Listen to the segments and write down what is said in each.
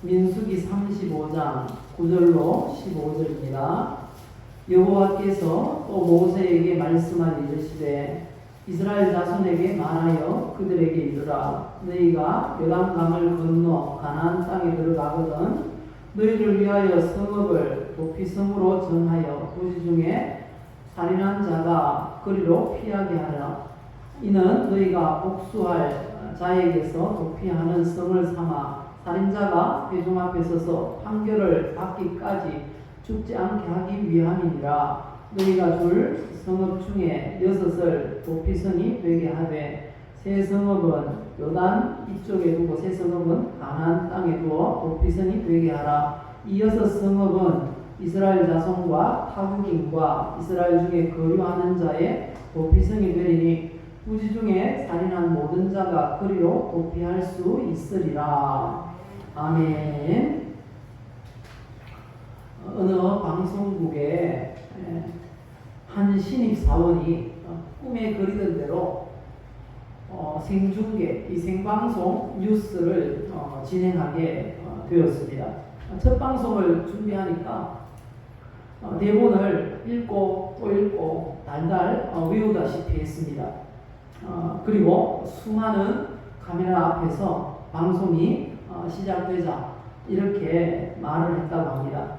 민수기 35장 9절로 15절입니다. 여호와께서 또 모세에게 말씀하여 이르시되 이스라엘 자손에게 말하여 그들에게 이르라. 너희가 요단강을 건너 가나안 땅에 들어가거든 너희를 위하여 성읍을 도피성으로 정하여 부지 중에 살인한 자가 그리로 피하게 하라. 이는 너희가 복수할 자에게서 도피하는 성을 삼아 살인자가 회중 앞에 서서 판결을 받기까지 죽지 않게 하기 위함이니라. 너희가 줄 성읍 중에 6을 도피성이 되게 하되 세 성읍은 요단 이쪽에 두고 세 성읍은 가나안 땅에 두어 도피성이 되게 하라. 이 6성읍은 이스라엘 자손과 타국인과 이스라엘 중에 거류하는 자의 도피성이 되리니 부지 중에 살인한 모든 자가 그리로 도피할 수 있으리라. 아멘. 어느 방송국에 한 신입사원이 꿈에 그리던 대로 생중계, 이 생방송 뉴스를 진행하게 되었습니다. 첫 방송을 준비하니까 대본을 읽고 또 읽고 달달 외우다시피 했습니다. 그리고 수많은 카메라 앞에서 방송이 시작되자 이렇게 말을 했다고 합니다.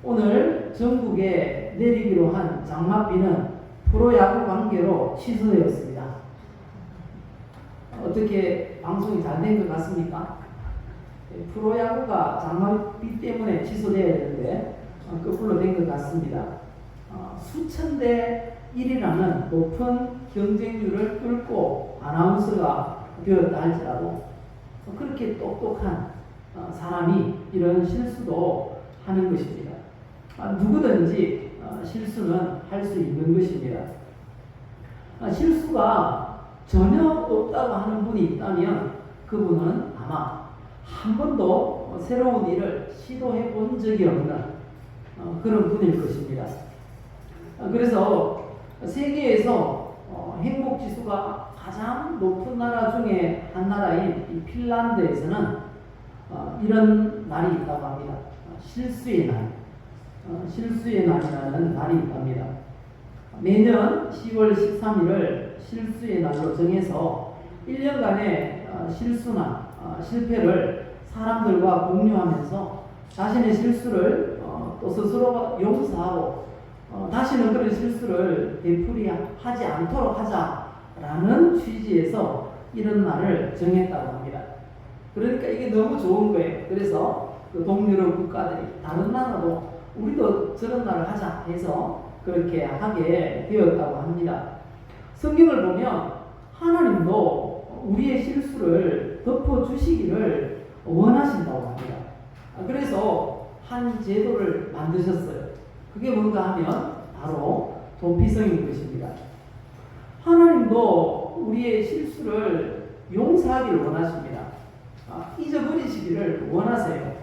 오늘 전국에 내리기로 한 장맛비는 프로야구 관계로 취소되었습니다. 어떻게 방송이 잘 된 것 같습니까? 프로야구가 장맛비 때문에 취소되어야 되는데 거꾸로 된 것 같습니다. 수천 대 1이라는 높은 경쟁률을 뚫고 아나운서가 되었다 할지라도 그렇게 똑똑한 사람이 이런 실수도 하는 것입니다. 누구든지 실수는 할 수 있는 것입니다. 실수가 전혀 없다고 하는 분이 있다면 그분은 아마 한 번도 새로운 일을 시도해 본 적이 없는 그런 분일 것입니다. 그래서 세계에서 행복지수가 가장 높은 나라 중에 한 나라인 이 핀란드에서는 이런 날이 있다고 합니다. 실수의 날. 실수의 날이라는 날이 있답니다. 매년 10월 13일을 실수의 날로 정해서 1년간의 실수나 실패를 사람들과 공유하면서 자신의 실수를 또 스스로 용서하고 다시는 그런 실수를 되풀이하지 않도록 하자라는 취지에서 이런 날을 정했다고 합니다. 그러니까 이게 너무 좋은 거예요. 그래서 그 동유럽 국가들이 다른 나라도 우리도 저런 날을 하자 해서 그렇게 하게 되었다고 합니다. 성경을 보면 하나님도 우리의 실수를 덮어주시기를 원하신다고 합니다. 그래서 한 제도를 만드셨어요. 그게 뭔가 하면 바로 도피성인 것입니다. 하나님도 우리의 실수를 용서하기를 원하십니다. 잊어버리시기를 원하세요.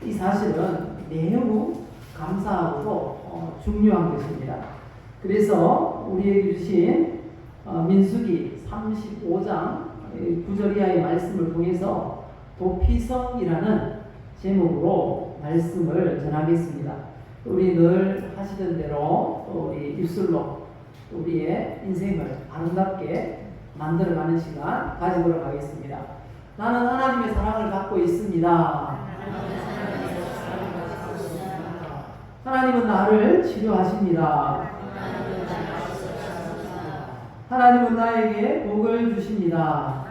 이 사실은 매우 감사하고도 중요한 것입니다. 그래서 우리에게 주신 민수기 35장 9절 이하의 말씀을 통해서 도피성이라는 제목으로 말씀을 전하겠습니다. 우리 늘 하시던 대로 우리 입술로 우리의 인생을 아름답게 만들어가는 시간 가지도록 하겠습니다. 나는 하나님의 사랑을 갖고 있습니다. 하나님은 나를 치료하십니다. 하나님은 나에게 복을 주십니다.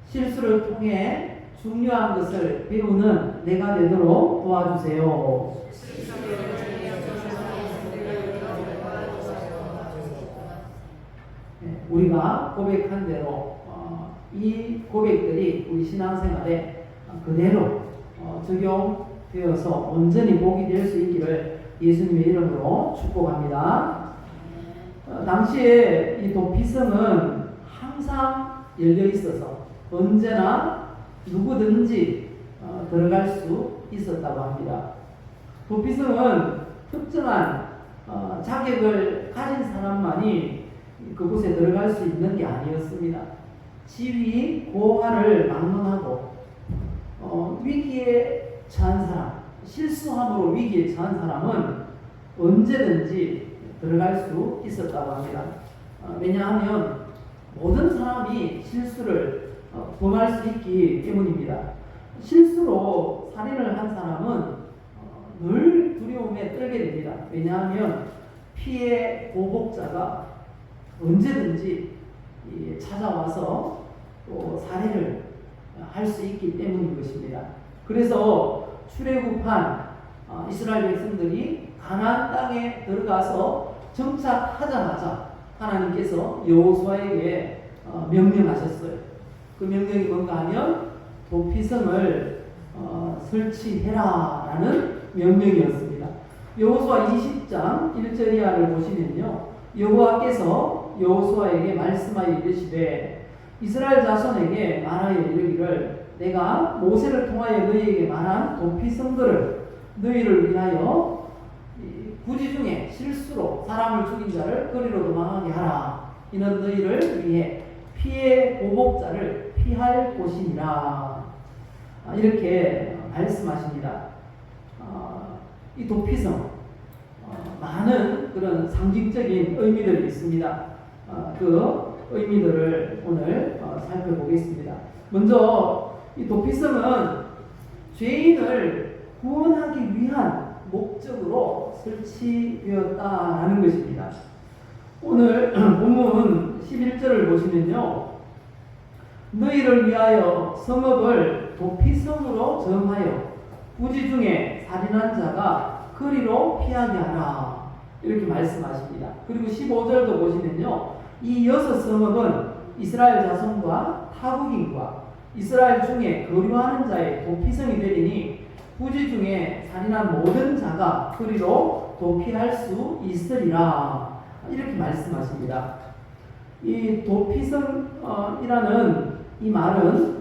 실수를 통해 중요한 것을 배우는 내가 되도록 도와주세요. 우리가 고백한 대로 이 고백들이 우리 신앙생활에 그대로 적용되어서 온전히 복이 될 수 있기를 예수님의 이름으로 축복합니다. 당시에 이 도피성은 항상 열려 있어서 언제나 누구든지 들어갈 수 있었다고 합니다. 도피성은 특정한 자격을 가진 사람만이 그곳에 들어갈 수 있는 게 아니었습니다. 지위 고하를 막론하고 위기에 처한 사람, 실수함으로 위기에 처한 사람은 언제든지 들어갈 수 있었다고 합니다. 왜냐하면 모든 사람이 실수를 범할 수 있기 때문입니다. 실수로 살인을 한 사람은 늘 두려움에 떨게 됩니다. 왜냐하면 피해 보복자가 언제든지 찾아와서 또 살해를 할 수 있기 때문인 것입니다. 그래서 출애굽한 이스라엘 백성들이 가나안 땅에 들어가서 정착하자마자 하나님께서 여호수아에게 명령하셨어요. 그 명령이 뭔가 하면 도피성을 설치해라라는 명령이었습니다. 여호수아 20장 1절 이하를 보시면요, 여호와께서 여호수아에게 말씀하여 이르시되 이스라엘 자손에게 말하여 이르기를 내가 모세를 통하여 너희에게 말한 도피성들을 너희를 위하여 부지 중에 실수로 사람을 죽인 자를 거리로 도망하게 하라. 이는 너희를 위해 피해 보복자를 피할 곳이니라. 이렇게 말씀하십니다. 이 도피성 많은 그런 상징적인 의미들이 있습니다. 그 의미들을 오늘 살펴보겠습니다. 먼저 이 도피성은 죄인을 구원하기 위한 목적으로 설치되었다라는 것입니다. 오늘 본문 11절을 보시면요, 너희를 위하여 성읍을 도피성으로 정하여 부지 중에 살인한 자가 거리로 피하게 하라. 이렇게 말씀하십니다. 그리고 15절도 보시면요, 이 6성읍은 이스라엘 자손과 타국인과 이스라엘 중에 거류하는 자의 도피성이 되리니 부지 중에 살인한 모든 자가 거리로 도피할 수 있으리라. 이렇게 말씀하십니다. 이 도피성이라는 이 말은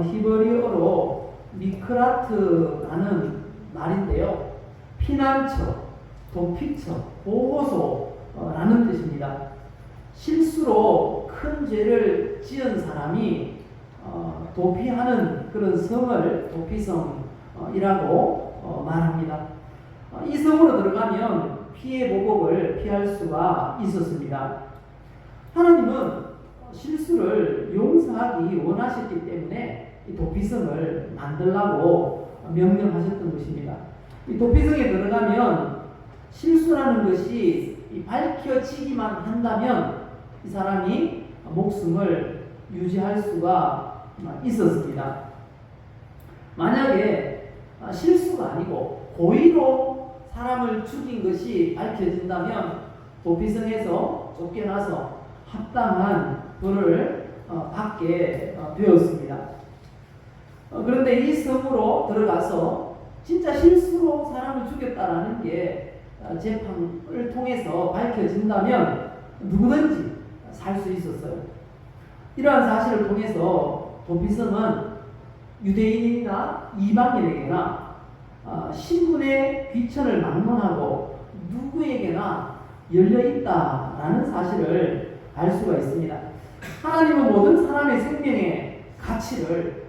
히브리어로 미크라트라는 말인데요, 피난처, 도피처, 보호소라는 뜻입니다. 실수로 큰 죄를 지은 사람이 도피하는 그런 성을 도피성이라고 말합니다. 이 성으로 들어가면 피해 보복을 피할 수가 있었습니다. 하나님은 실수를 용서하기 원하셨기 때문에 이 도피성을 만들라고 명령하셨던 것입니다. 이 도피성에 들어가면 실수라는 것이 밝혀지기만 한다면 이 사람이 목숨을 유지할 수가 있었습니다. 만약에 실수가 아니고 고의로 사람을 죽인 것이 밝혀진다면 도피성에서 쫓겨나서 합당한 벌을 받게 되었습니다. 그런데 이 성으로 들어가서 진짜 실수로 사람을 죽였다라는 게 재판을 통해서 밝혀진다면 누구든지 살 수 있었어요. 이러한 사실을 통해서 도피성은 유대인이나 이방인에게나 신분의 귀천을 막론하고 누구에게나 열려있다라는 사실을 알 수가 있습니다. 하나님은 모든 사람의 생명의 가치를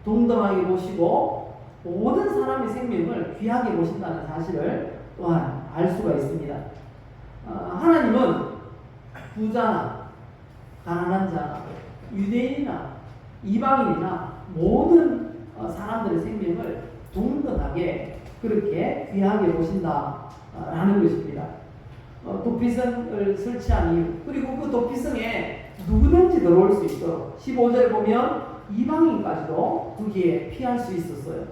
동등하게 보시고 모든 사람의 생명을 귀하게 보신다는 사실을 또한 알 수가 있습니다. 하나님은 부자나 가난한 자나 유대인이나 이방인이나 모든 사람들의 생명을 동등하게 그렇게 귀하게 보신다라는 것입니다. 도피성을 설치한 이유, 그리고 그 도피성에 누구든지 들어올 수 있도록 15절에 보면 이방인까지도 거기에 피할 수 있었어요.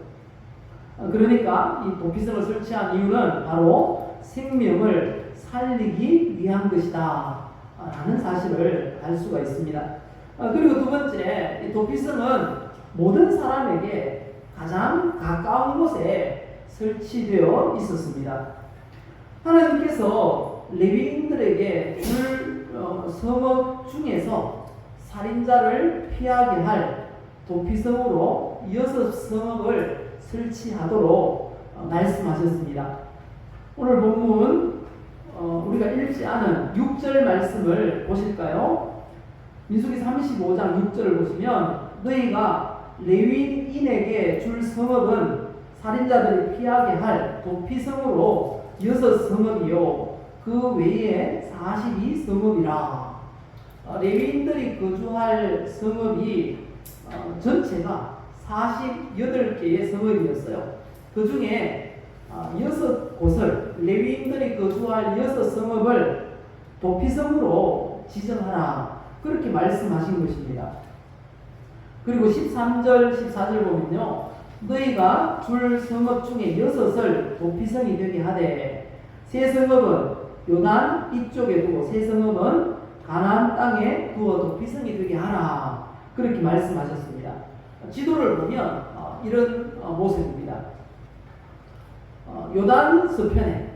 그러니까 이 도피성을 설치한 이유는 바로 생명을 살리기 위한 것이다 라는 사실을 알 수가 있습니다. 그리고 두 번째, 이 도피성은 모든 사람에게 가장 가까운 곳에 설치되어 있었습니다. 하나님께서 레위인들에게 줄 성읍 중에서 살인자를 피하게 할 도피성으로 6성읍을 설치하도록 말씀하셨습니다. 오늘 본문 우리가 읽지 않은 6절 말씀을 보실까요? 민수기 35장 6절을 보시면 너희가 레위인에게 줄 성읍은 살인자들이 피하게 할 도피성으로 6성읍이요 그 외에 42성읍이라. 레위인들이 거주할 성읍이 전체가 48개의 성읍이었어요. 그 중에 6곳을 레위인들이 거주할 6성읍을 도피성으로 지정하라. 그렇게 말씀하신 것입니다. 그리고 13절, 14절 보면요. 너희가 줄 성읍 중에 6을 도피성이 되게 하되 세 성읍은 요단 이쪽에 두고 세 성읍은 가나안 땅에 두어 도피성이 되게 하라. 그렇게 말씀하셨습니다. 지도를 보면 이런 모습입니다. 요단 서편에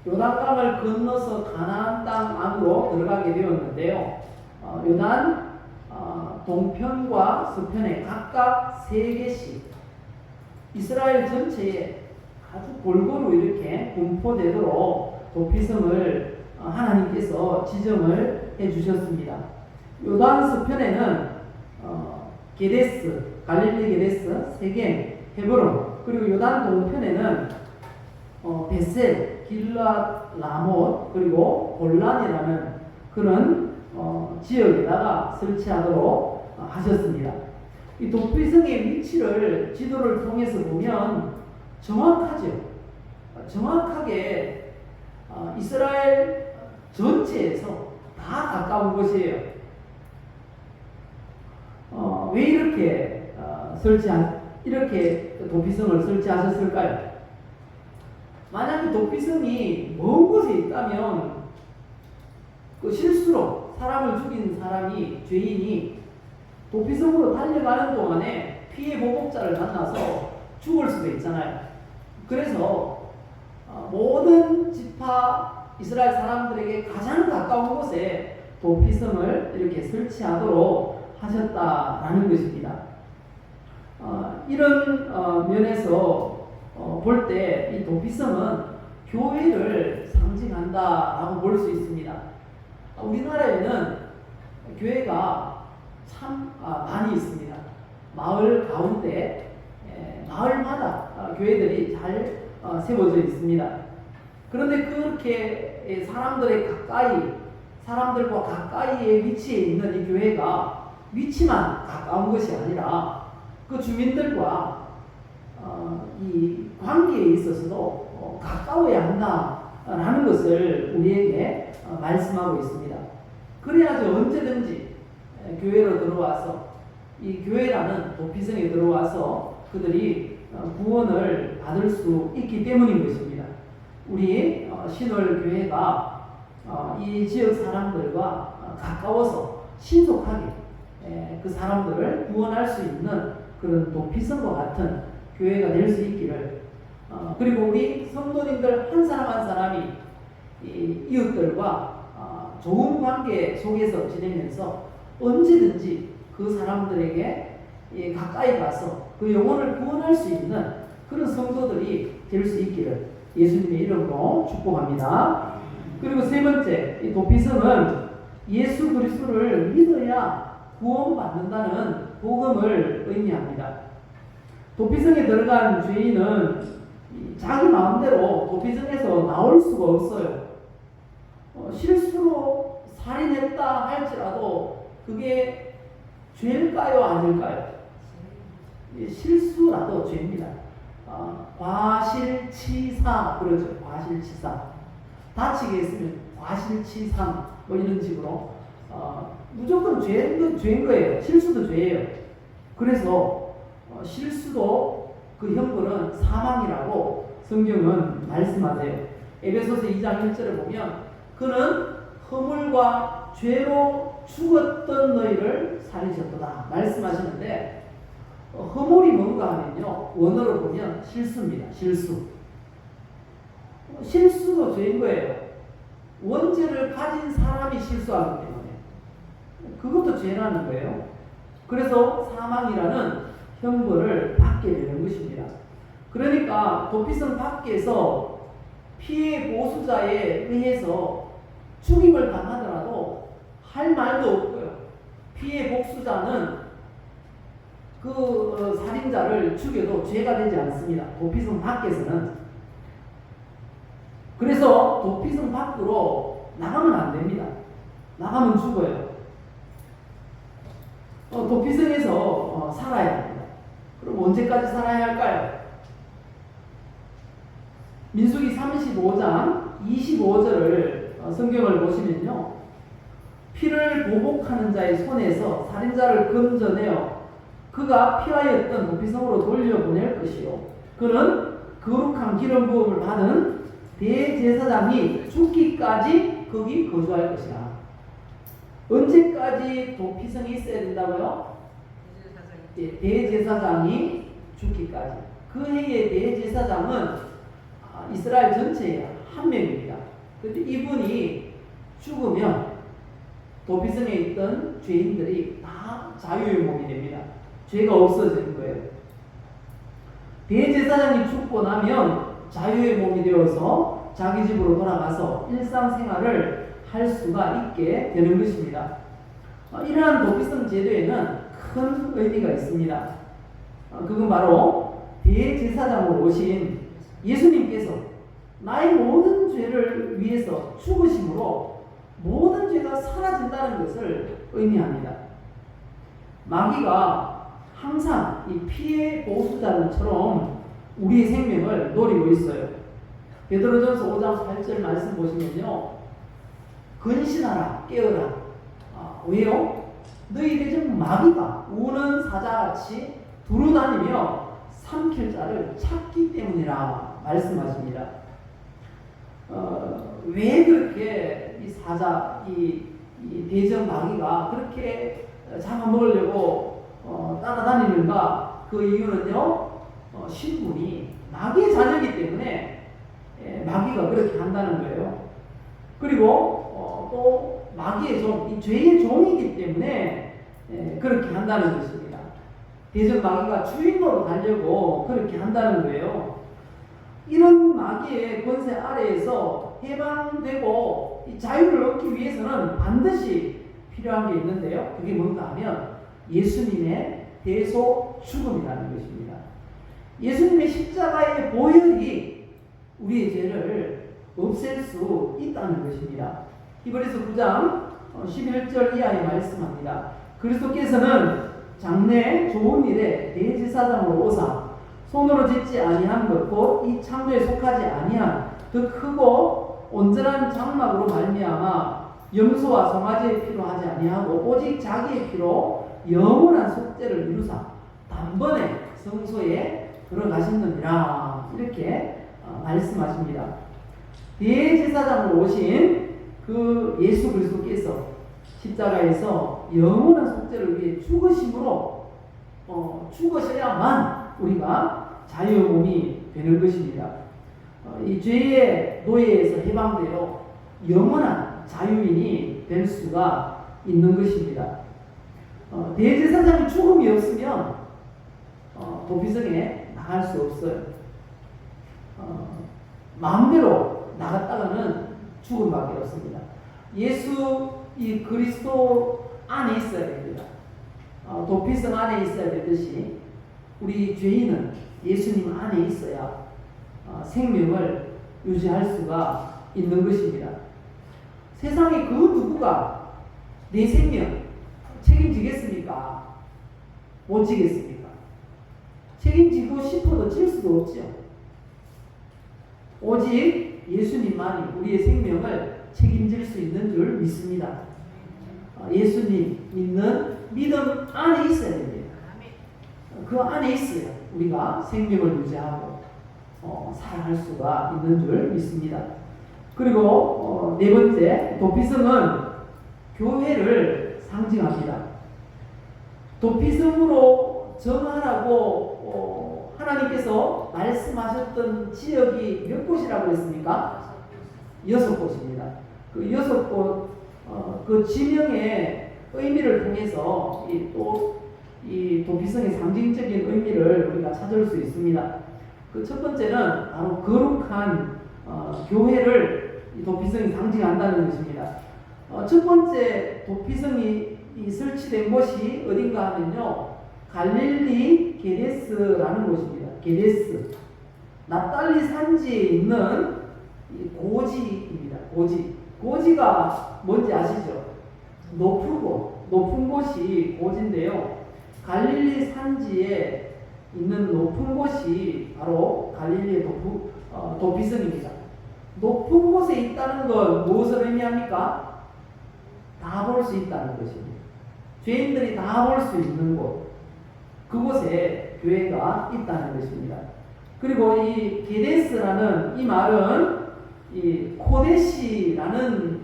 요단강을 건너서 가나안 땅 안으로 들어가게 되었는데요. 요단 동편과 서편에 각각 3개씩 이스라엘 전체에 아주 골고루 이렇게 분포되도록 도피성을 하나님께서 지정을 해주셨습니다. 요단 서편에는 게데스, 갈릴리 게데스, 세겜, 헤브론, 그리고 요단 동편에는 베셀, 길랏, 라못, 그리고 골란이라는 그런 지역에다가 설치하도록 하셨습니다. 이 도피성의 위치를 지도를 통해서 보면 정확하죠. 정확하게 이스라엘 전체에서 다 가까운 곳이에요. 왜 이렇게 이렇게 도피성을 설치하셨을까요? 만약에 도피성이 먼 곳에 있다면 그 실수로 사람을 죽인 사람이 죄인이 도피성으로 달려가는 동안에 피해 보복자를 만나서 죽을 수도 있잖아요. 그래서 모든 지파 이스라엘 사람들에게 가장 가까운 곳에 도피성을 이렇게 설치하도록 하셨다라는 것입니다. 이런 면에서 볼 때 이 도피성은 교회를 상징한다라고 볼 수 있습니다. 우리나라에는 교회가 참 많이 있습니다. 마을 가운데 마을마다 교회들이 잘 세워져 있습니다. 그런데 그렇게 사람들과 가까이에 위치해 있는 이 교회가 위치만 가까운 것이 아니라 그 주민들과 이 관계에 있어서도 가까워야 한다라는 것을 우리에게 말씀하고 있습니다. 그래야지 언제든지 교회로 들어와서 이 교회라는 도피성에 들어와서 그들이 구원을 받을 수 있기 때문인 것입니다. 우리 신월교회가 이 지역 사람들과 가까워서 신속하게 그 사람들을 구원할 수 있는 그런 도피성과 같은 교회가 될 수 있기를, 그리고 우리 성도님들 한 사람 한 사람이 이웃들과 좋은 관계 속에서 지내면서 언제든지 그 사람들에게 가까이 가서 그 영혼을 구원할 수 있는 그런 성도들이 될 수 있기를 예수님의 이름으로 축복합니다. 그리고 세 번째, 이 도피성은 예수 그리스도를 믿어야 구원받는다는 복음을 의미합니다. 도피성에 들어간 죄인은 자기 마음대로 도피성에서 나올 수가 없어요. 실수로 살인했다 할지라도 그게 죄일까요, 아닐까요? 실수라도 죄입니다. 과실치사 그러죠. 과실치사. 다치게 했으면 과실치상 뭐 이런 식으로 무조건 죄인 거예요. 실수도 죄예요. 그래서 실수도 그 형벌은 사망이라고 성경은 말씀하세요. 에베소서 2장 1절을 보면 그는 허물과 죄로 죽었던 너희를 살리셨도다 말씀하시는데, 허물이 뭔가 하면요, 원어로 보면 실수입니다. 실수도 죄인 거예요. 원죄를 가진 사람이 실수하기 때문에 그것도 죄라는 거예요. 그래서 사망이라는 형벌을 받게 되는 것입니다. 그러니까 도피성 밖에서 피해 보수자에 의해서 죽임을 당하더라도 할 말도 없고요. 살인자는 그 살인자를 죽여도 죄가 되지 않습니다. 도피성 밖에서는. 그래서 도피성 밖으로 나가면 안 됩니다. 나가면 죽어요. 도피성에서 살아야 합니다. 그럼 언제까지 살아야 할까요? 민수기 35장 25절을 성경을 보시면요. 피를 보복하는 자의 손에서 살인자를 건져내어 그가 피하였던 도피성으로 돌려보낼 것이요. 그는 거룩한 기름 부음을 받은 대제사장이 죽기까지 거기 거주할 것이라. 언제까지 도피성이 있어야 된다고요? 대제사장이 죽기까지. 그 해의 대제사장은 이스라엘 전체에 한 명입니다. 그런데 이분이 죽으면 도피성에 있던 죄인들이 다 자유의 몸이 됩니다. 죄가 없어지는 거예요. 대제사장이 죽고 나면 자유의 몸이 되어서 자기 집으로 돌아가서 일상생활을 할 수가 있게 되는 것입니다. 이러한 도피성 제도에는 큰 의미가 있습니다. 그건 바로 대제사장으로 오신 예수님께서 나의 모든 죄를 위해서 죽으심으로 모든 죄가 사라진다는 것을 의미합니다. 마귀가 항상 이 피해 보수자들처럼 우리의 생명을 노리고 있어요. 베드로전서 5장 8절 말씀 보시면요. 근신하라 깨어라. 왜요? 너희들이 좀 마귀가 우는 사자같이 두루다니며 삼킬 자를 찾기 때문이라 말씀하십니다. 왜 그렇게 이 사자, 이 대적 마귀가 그렇게 잡아먹으려고 따라다니는가? 그 이유는요, 신분이 마귀의 자녀이기 때문에 마귀가 그렇게 한다는 거예요. 그리고 또 마귀의 종, 이 죄의 종이기 때문에 그렇게 한다는 것입니다. 대적 마귀가 주인으로 가려고 그렇게 한다는 거예요. 이런 마귀의 권세 아래에서 해방되고 이 자유를 얻기 위해서는 반드시 필요한 게 있는데요. 그게 뭔가 하면 예수님의 대속 죽음이라는 것입니다. 예수님의 십자가의 보혈이 우리의 죄를 없앨 수 있다는 것입니다. 히브리서 9장 11절 이하에 말씀합니다. 그리스도께서는 장래 좋은 일에 대제사장으로 오사 손으로 짓지 아니한 것 곧 이 창조에 속하지 아니한 더 크고 온전한 장막으로 말미암아 염소와 송아지의 피로 하지 아니하고 오직 자기의 피로 영원한 속죄를 이루사 단번에 성소에 들어가셨느니라. 이렇게 말씀하십니다. 대제사장으로 오신 그 예수 그리스도께서 십자가에서 영원한 속죄를 위해 죽으심으로 죽으셔야만 우리가 자유의 몸이 되는 것입니다. 이 죄의 노예에서 해방되어 영원한 자유인이 될 수가 있는 것입니다. 대제사장의 죽음이 없으면 도피성에 나갈 수 없어요. 마음대로 나갔다가는 죽음밖에 없습니다. 예수 이 그리스도 안에 있어야 됩니다. 도피성 안에 있어야 되듯이 우리 죄인은 예수님 안에 있어야 생명을 유지할 수가 있는 것입니다. 세상에 그 누구가 내 생명 책임지겠습니까? 못 지겠습니까? 책임지고 싶어도 질 수도 없죠. 오직 예수님만이 우리의 생명을 책임질 수 있는 줄 믿습니다. 예수님 믿는 믿음 안에 있어야 됩니다. 그 안에 있어야 우리가 생명을 유지하고 살아갈 수가 있는 줄 믿습니다. 그리고 네 번째, 도피성은 교회를 상징합니다. 도피성으로 정하라고 하나님께서 말씀하셨던 지역이 몇 곳이라고 했습니까? 6곳입니다. 그 6곳 그 지명의 의미를 통해서 이 도피성의 상징적인 의미를 우리가 찾을 수 있습니다. 그 첫 번째는 바로 거룩한 교회를 이 도피성이 상징한다는 것입니다. 첫 번째 도피성이 이 설치된 곳이 어딘가 하면요, 갈릴리 게데스라는 곳입니다. 게데스. 납달리 산지에 있는 이 고지입니다. 고지. 고지가 뭔지 아시죠? 높은 곳이 고지인데요. 갈릴리 산지에 있는 높은 곳이 바로 갈릴리의 도피성입니다. 높은 곳에 있다는 건 무엇을 의미합니까? 다 볼 수 있다는 것입니다. 죄인들이 다 볼 수 있는 곳, 그곳에 교회가 있다는 것입니다. 그리고 이 게데스라는 이 말은 이 코데시라는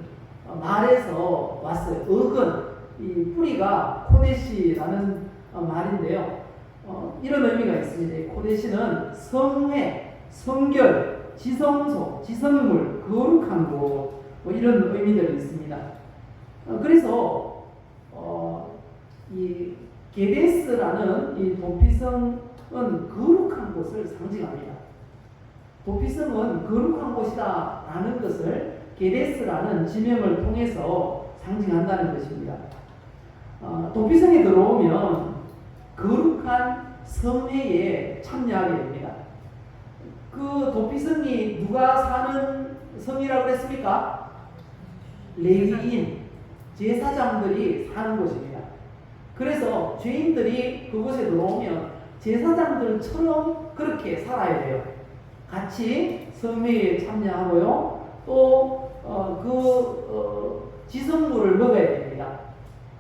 말에서 왔어요. 어근, 이 뿌리가 코데시라는 말인데요. 이런 의미가 있습니다. 코데시는 성회, 성결, 지성소, 지성물, 거룩한 곳, 뭐 이런 의미들이 있습니다. 그래서 이 게데스라는 이 도피성은 거룩한 곳을 상징합니다. 도피성은 거룩한 곳이다 라는 것을 게데스라는 지명을 통해서 상징한다는 것입니다. 도피성에 들어오면 거룩한 성회에 참여하게 됩니다. 그 도피성이 누가 사는 성이라고 했습니까? 레위인, 제사장들이 사는 곳입니다. 그래서 죄인들이 그곳에 들어오면 제사장들처럼 그렇게 살아야 돼요. 같이 성회에 참여하고요. 또 지성물을 먹어야 됩니다.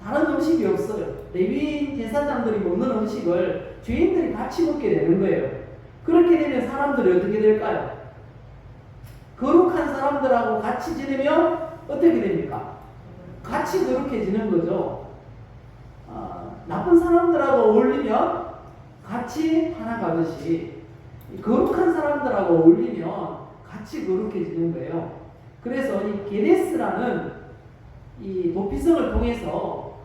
다른 음식이 없어요. 레위인 제사장들이 먹는 음식을 죄인들이 같이 먹게 되는 거예요. 그렇게 되면 사람들이 어떻게 될까요? 거룩한 사람들하고 같이 지내면 어떻게 됩니까? 같이 거룩해지는 거죠. 나쁜 사람들하고 어울리면 같이 하나 가듯이 거룩한 사람들하고 어울리면 같이 거룩해지는 거예요. 그래서 이 게데스라는 이 도피성을 통해서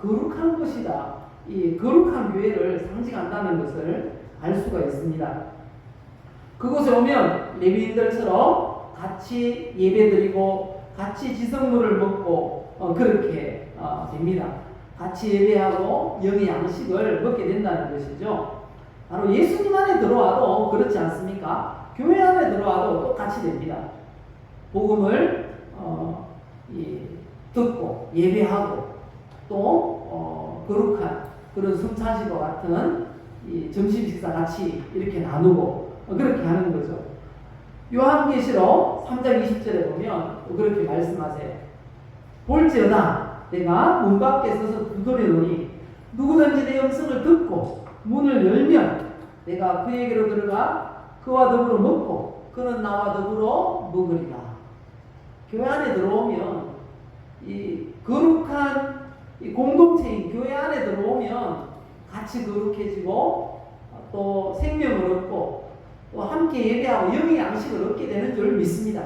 거룩한 곳이다, 이 거룩한 교회를 상징한다는 것을 알 수가 있습니다. 그곳에 오면 레위인들처럼 같이 예배드리고 같이 지성물을 먹고 그렇게 됩니다. 같이 예배하고 영의 양식을 먹게 된다는 것이죠. 바로 예수님 안에 들어와도 그렇지 않습니까? 교회 안에 들어와도 똑같이 됩니다. 복음을 듣고 예배하고 또 거룩한 그런 성찬식과 같은 이 점심 식사 같이 이렇게 나누고 그렇게 하는 거죠. 요한계시록 3장 20절에 보면 그렇게 말씀하세요. 볼지어다 내가 문 밖에 서서 두드리노니 누구든지 내 음성을 듣고 문을 열면 내가 그에게로 들어가 그와 더불어 먹고 그는 나와 더불어 먹으리라. 교회 안에 들어오면 이 거룩한 이 공동체인 교회 안에 들어오면 같이 거룩해지고 또 생명을 얻고 또 함께 예배하고 영의 양식을 얻게 되는 줄 믿습니다.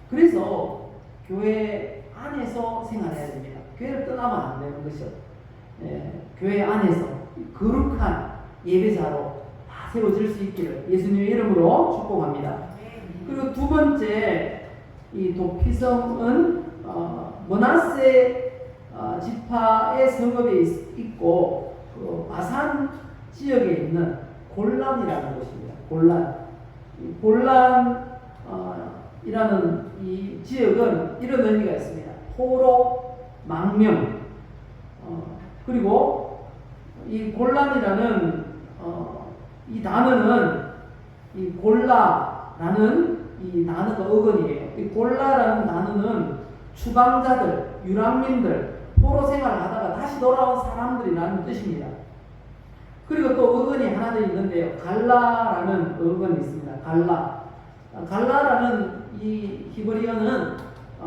그래서 교회 안에서 생활해야 됩니다. 교회를 떠나면 안 되는 것이죠. 교회 안에서 거룩한 예배자로 다 세워질 수 있기를 예수님의 이름으로 축복합니다. 그리고 두 번째, 이 도피성은 므낫세 지파의 성읍에 있고 그 바산 지역에 있는 골란이라는 곳입니다. 골란이라는 이 지역은 이런 의미가 있습니다. 포로, 망명, 그리고 이 골란이라는 이 단어는 이 골라라는 이 단어가 어근이에요. 이 골라라는 단어는 추방자들, 유랑민들, 포로 생활을 하다가 다시 돌아온 사람들이라는 뜻입니다. 그리고 또 어근이 하나 더 있는데요. 갈라라는 어근이 있습니다. 갈라라는 이 히브리어는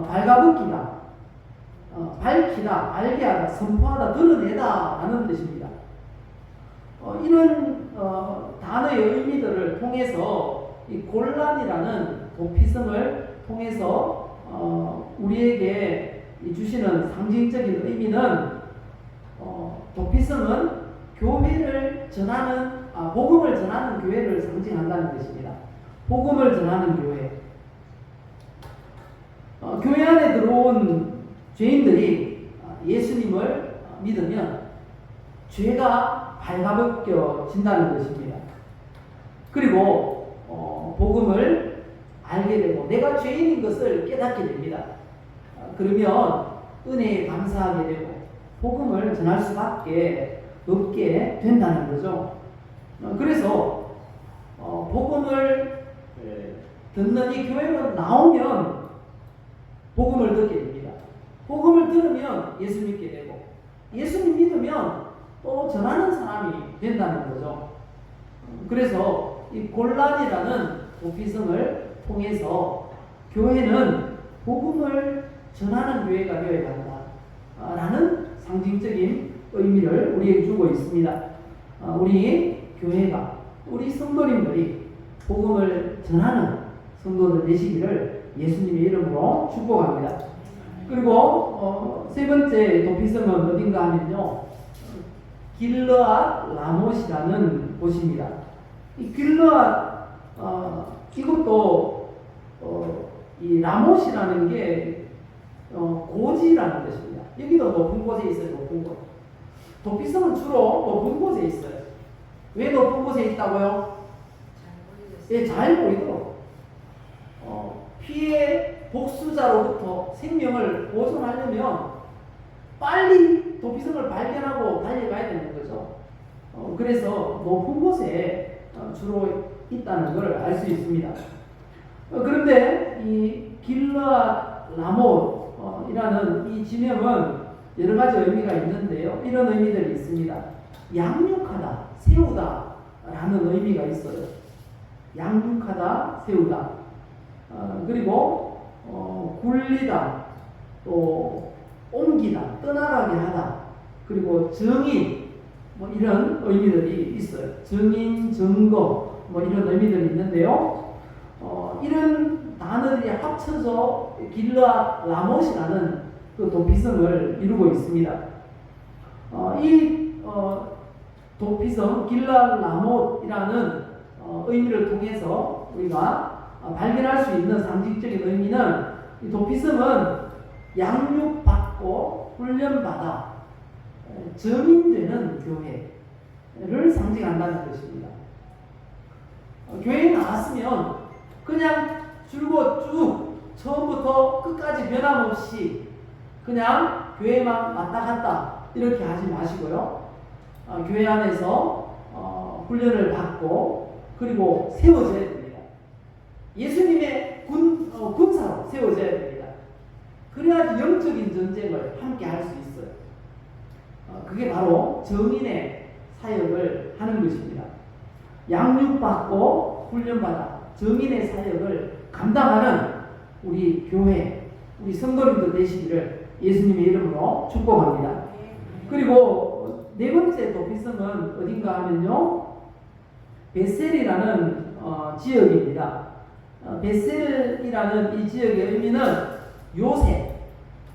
발가벗기다, 밝히다, 알게 하다, 선포하다, 드러내다 라는 뜻입니다. 이런 단어의 의미들을 통해서 이 골란이라는 도피성을 통해서 우리에게 주시는 상징적인 의미는 도피성은 교회를 전하는 복음을 전하는 교회를 상징한다는 것입니다. 복음을 전하는 교회. 교회 안에 들어온 죄인들이 예수님을 믿으면 죄가 발가벗겨진다는 것입니다. 그리고 복음을 알게 되고 내가 죄인인 것을 깨닫게 됩니다. 그러면 은혜에 감사하게 되고 복음을 전할 수밖에 없게 된다는 거죠. 그래서 복음을 듣는 이 교회로 나오면 복음을 듣게 됩니다. 복음을 들으면 예수 믿게 되고 예수님 믿으면 또 전하는 사람이 된다는 거죠. 그래서 이 곤란이라는 도피성을 통해서 교회는 복음을 전하는 교회가 되어야 한다라는 상징적인 의미를 우리에게 주고 있습니다. 우리 교회가 우리 성도님들이 복음을 전하는 성도들 되시기를 예수님의 이름으로 축복합니다. 그리고 세 번째 도피성은 어딘가 하면요, 길르앗 라못이라는 곳입니다. 이 길르앗 이것도 이 라못이라는 게 고지라는 뜻입니다. 여기도 높은 곳에 있어요. 높은 곳. 도피성은 주로 높은 곳에 있어요. 왜 높은 곳에 있다고요? 예, 잘 보이도록 피해 복수자로부터 생명을 보존하려면 빨리 도피성을 발견하고 달려가야 되는 거죠. 그래서 높은 곳에 주로 있다는 걸 알 수 있습니다. 그런데 이 길르앗 라못이라는 이 지명은 여러 가지 의미가 있는데요. 이런 의미들이 있습니다. 양육하다, 세우다 라는 의미가 있어요. 양육하다, 세우다. 그리고 굴리다, 또 옮기다, 떠나가게 하다. 그리고 증인, 뭐 이런 의미들이 있어요. 증인, 증거, 뭐 이런 의미들이 있는데요. 이런 단어들이 합쳐서 길르앗 라못이라는 그 도피성을 이루고 있습니다. 이 도피성 길르앗 라못이라는 의미를 통해서 우리가 발견할 수 있는 상징적인 의미는 이 도피성은 양육받고 훈련받아 증인되는 교회를 상징한다는 것입니다. 교회에 나왔으면 그냥 줄곧 쭉 처음부터 끝까지 변함없이 그냥 교회만 왔다 갔다 이렇게 하지 마시고요. 교회 안에서 훈련을 받고 그리고 세워져야 됩니다. 예수님의 군사로 세워져야 됩니다. 그래야지 영적인 전쟁을 함께 할 수 있어요. 그게 바로 정인의 사역을 하는 것입니다. 양육받고 훈련받아 정인의 사역을 감당하는 우리 교회, 우리 성도님들 되시기를 예수님의 이름으로 축복합니다. 그리고 네 번째 도피성은 어딘가 하면요, 베셀이라는 지역입니다. 베셀이라는 이 지역의 의미는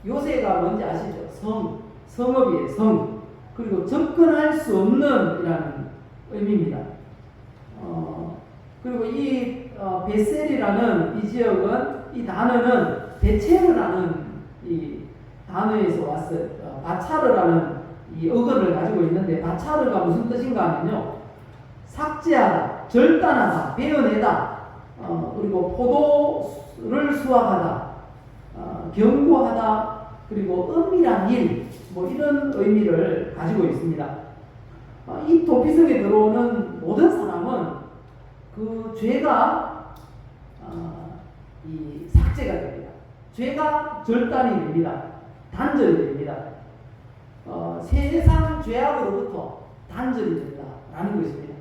요새가 뭔지 아시죠? 성읍이에요. 성. 그리고 접근할 수 없는 이라는 의미입니다. 그리고 이 베셀이라는 이 지역은, 이 단어는 베체르라는 이 단어에서 왔어요. 바차르라는 이 어근을 가지고 있는데, 바차르가 무슨 뜻인가 하면요, 삭제하다, 절단하다, 베어내다, 그리고 포도를 수확하다, 경고하다, 그리고 은밀한 일, 뭐 이런 의미를 가지고 있습니다. 이 도피성에 들어오는 모든 사람은 그 죄가 이 삭제가 됩니다. 죄가 절단이 됩니다. 단절이 됩니다. 세상 죄악으로부터 단절이 된다라는 것입니다.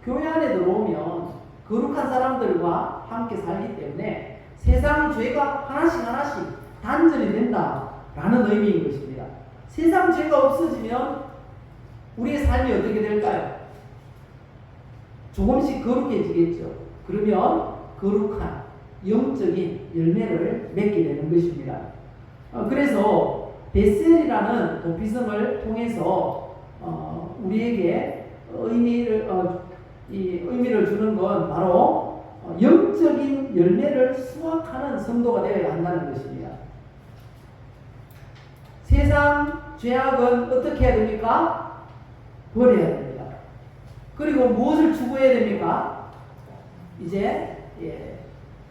교회 안에 들어오면 거룩한 사람들과 함께 살기 때문에 세상 죄가 하나씩 단절이 된다라는 의미인 것입니다. 세상 죄가 없어지면 우리의 삶이 어떻게 될까요? 조금씩 거룩해지겠죠. 그러면 거룩한 영적인 열매를 맺게 되는 것입니다. 그래서 베셀이라는 도피성을 통해서 우리에게 의미를 주는 건 바로 영적인 열매를 수확하는 성도가 되어야 한다는 것입니다. 세상 죄악은 어떻게 해야 됩니까? 버려야 됩니다. 그리고 무엇을 추구해야 됩니까? 이제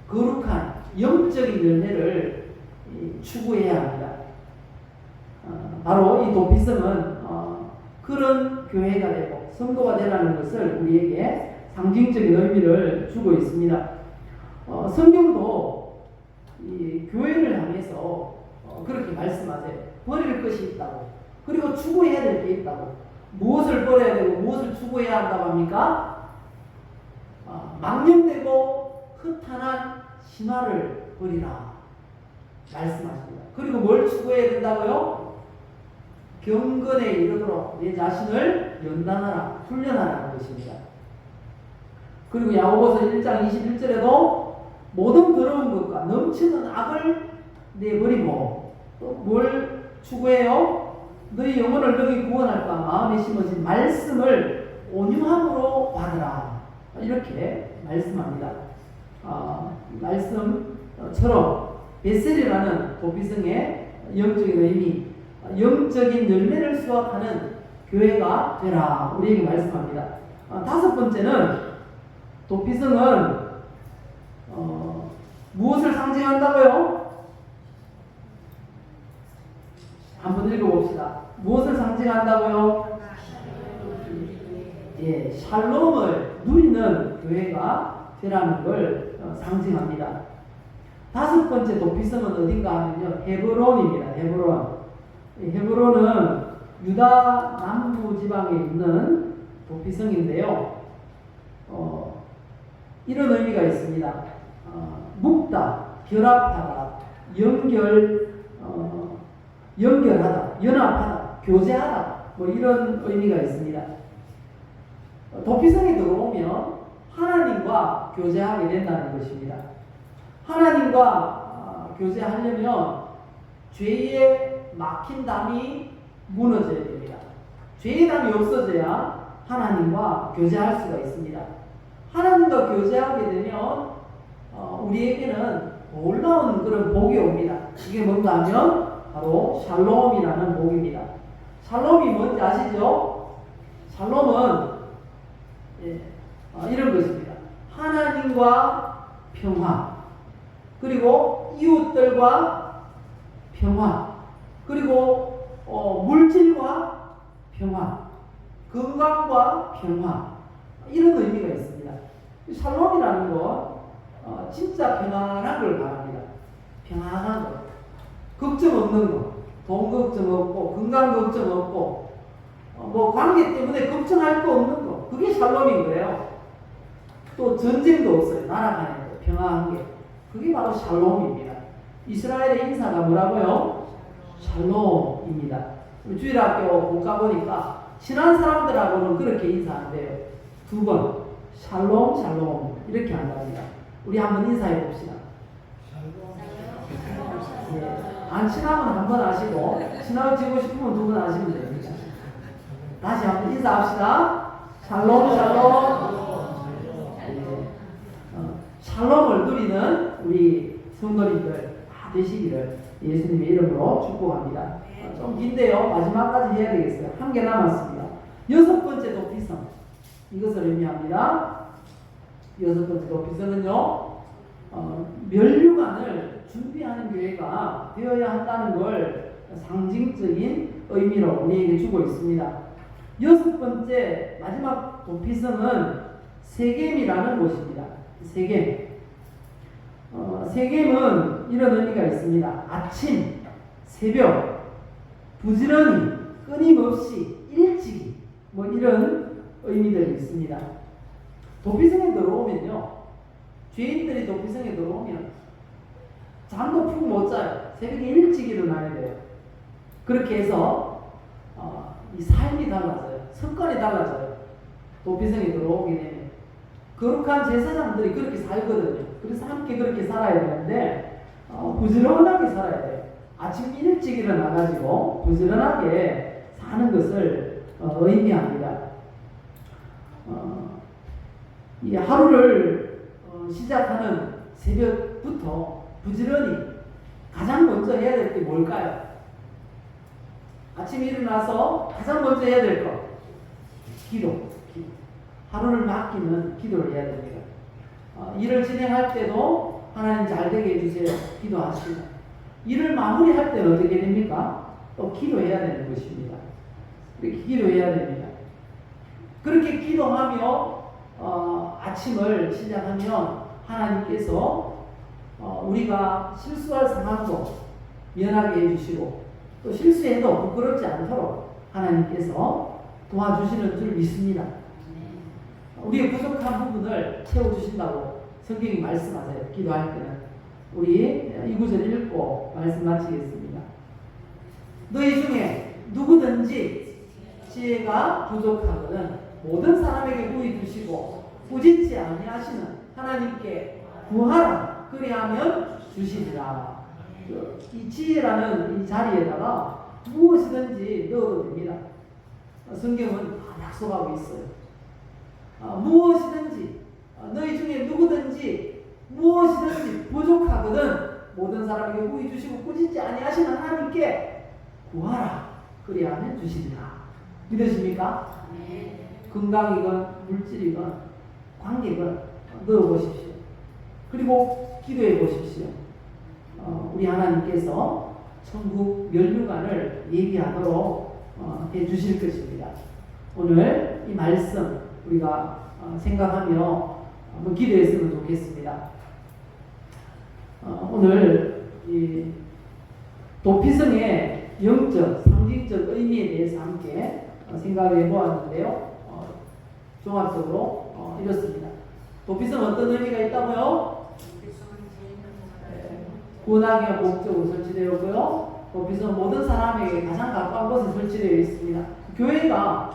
거룩한 영적인 열매를 추구해야 합니다. 바로 이 도피성은 그런 교회가 되고 성도가 되라는 것을 우리에게 상징적인 의미를 주고 있습니다. 성경도 이 교회를 향해서 그렇게 말씀하세요. 버릴 것이 있다고. 그리고 추구해야 될 게 있다고. 무엇을 버려야 되고 무엇을 추구해야 한다고 합니까? 망령되고 허탄한 신화를 버리라 말씀하십니다. 그리고 뭘 추구해야 된다고요? 경건에 이르도록 내 자신을 연단하라, 훈련하라는 것입니다. 그리고 야고보서 1장 21절에도 모든 더러운 것과 넘치는 악을 내버리고 또 뭘 추구해요? 너희 영혼을 너희 구원할까 마음에 심어진 말씀을 온유함으로 받으라. 이렇게 말씀합니다. 말씀처럼 베셀이라는 도피성의 영적인 의미, 영적인 열매를 수확하는 교회가 되라. 우리에게 말씀합니다. 다섯 번째는 도피성은 무엇을 상징한다고요? 한번 읽어봅시다. 무엇을 상징한다고요? 샬롬을 누리는 교회가 되라는 걸 상징합니다. 다섯 번째 도피성은 어딘가 하면요, 헤브론입니다. 헤브론은 유다 남부 지방에 있는 도피성인데요. 이런 의미가 있습니다. 묶다, 결합하다, 연결하다, 연합하다, 교제하다, 뭐 이런 의미가 있습니다. 도피성에 들어오면 하나님과 교제하게 된다는 것입니다. 하나님과 교제하려면 죄의 막힌 담이 무너져야 됩니다. 죄의 담이 없어져야 하나님과 교제할 수가 있습니다. 하나님과 교제하게 되면 우리에게는 놀라운 그런 복이 옵니다. 이게 뭔가 하면 바로 샬롬이라는 복입니다. 샬롬이 뭔지 아시죠? 샬롬은 이런 것입니다. 하나님과 평화, 그리고 이웃들과 평화, 그리고 물질과 평화, 건강과 평화, 이런 의미가 있습니다. 샬롬이라는 건 진짜 평안한 걸 말합니다. 평안한 것, 걱정 없는 것, 돈 걱정 없고 건강 걱정 없고 뭐 관계 때문에 걱정할 거 없는 거, 그게 샬롬인 거예요. 또 전쟁도 없어요. 나라 간에 평안한 게, 그게 바로 샬롬입니다. 이스라엘의 인사가 뭐라고요? 샬롬입니다. 주일학교 못 가보니까 친한 사람들하고는 그렇게 인사한대요. 두 번 샬롬 샬롬 이렇게 한답니다. 우리 한번 인사해 봅시다. 안 친하면 한 번 하시고 친해지고 싶으면 두 번 하시면 됩니다. 다시 한번 인사합시다. 샬롬 샬롬. 샬롬을 누리는 우리 성도님들 다 되시기를 예수님의 이름으로 축복합니다. 좀 긴데요. 마지막까지 해야 되겠어요. 한 개 남았습니다. 여섯 번째 도피성. 이것을 의미합니다. 여섯 번째 도피성은요, 멸류관을 준비하는 교회가 되어야 한다는 걸 상징적인 의미로 우리에게 주고 있습니다. 여섯 번째 마지막 도피성은 세겜이라는 곳입니다. 세겜. 세겜은 이런 의미가 있습니다. 아침, 새벽, 부지런히, 끊임없이, 일찍이, 뭐 이런 의미들이 있습니다. 도피성에 들어오면요, 죄인들이 도피성에 들어오면 잠도 푹 못 자요. 새벽에 일찍 일어나야 돼요. 그렇게 해서 이 삶이 달라져요. 습관이 달라져요. 도피성에 들어오게 되면 거룩한 제사장들이 그렇게 살거든요. 그래서 함께 그렇게 살아야 되는데 부지런하게 살아야 돼요. 아침 일찍 일어나가지고 부지런하게 사는 것을 의미합니다. 이 하루를 시작하는 새벽부터 부지런히 가장 먼저 해야 될 게 뭘까요? 아침에 일어나서 가장 먼저 해야 될 것, 기도. 하루를 맡기는 기도를 해야 됩니다. 일을 진행할 때도 하나님 잘 되게 해주세요. 기도하시고, 일을 마무리할 때는 어떻게 됩니까? 또 기도해야 되는 것입니다. 이렇게 기도해야 됩니다. 그렇게 기도하며 아침을 시작하면 하나님께서 우리가 실수할 상황도 면하게 해주시고, 또 실수해도 부끄럽지 않도록 하나님께서 도와주시는 줄 믿습니다. 우리의 부족한 부분을 채워주신다고 성경이 말씀하세요. 기도할 때는. 우리 이 구절 읽고 말씀 마치겠습니다. 너희 중에 누구든지 지혜가 부족하거든 모든 사람에게 부이 주시고 꾸짖지 아니하시는 하나님께 구하라. 그리하면 주시리라. 이 지혜라는 이 자리에다가 무엇이든지 넣어도 됩니다. 성경은 다 약속하고 있어요. 무엇이든지, 너희 중에 누구든지 무엇이든지 부족하거든 모든 사람에게 구히 주시고 꾸짖지 아니하시는 하나님께 구하라. 그리하면 주시리라. 믿으십니까? 네. 건강이건 물질이건 관계건 넣어보십시오. 그리고 기도해 보십시오. 우리 하나님께서 천국 면류관을 예비하도록 해주실 것입니다. 오늘 이 말씀 우리가 생각하며 한번 기도했으면 좋겠습니다. 오늘 이 도피성의 영적, 상징적 의미에 대해서 함께 생각을 해보았는데요. 종합적으로 이렇습니다. 도피성 어떤 의미가 있다고요? 구원하기가 목적으로 설치되었고요. 도피성은 모든 사람에게 가장 가까운 곳에 설치되어 있습니다. 교회가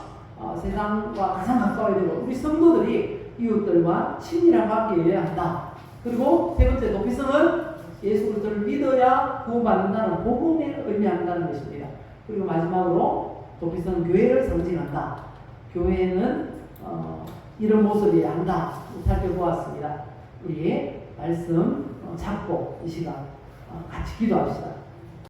세상과 가장 가까워야 되고 우리 성도들이 이웃들과 친밀한 관계여야 한다. 그리고 세 번째, 도피성은 예수 그리스도를 믿어야 구원받는다는 복음을 의미한다는 것입니다. 그리고 마지막으로 도피성은 교회를 상징한다. 교회는 이런 모습이어야 한다. 살펴보았습니다. 우리 말씀 잡고 이 시간 같이 기도합시다.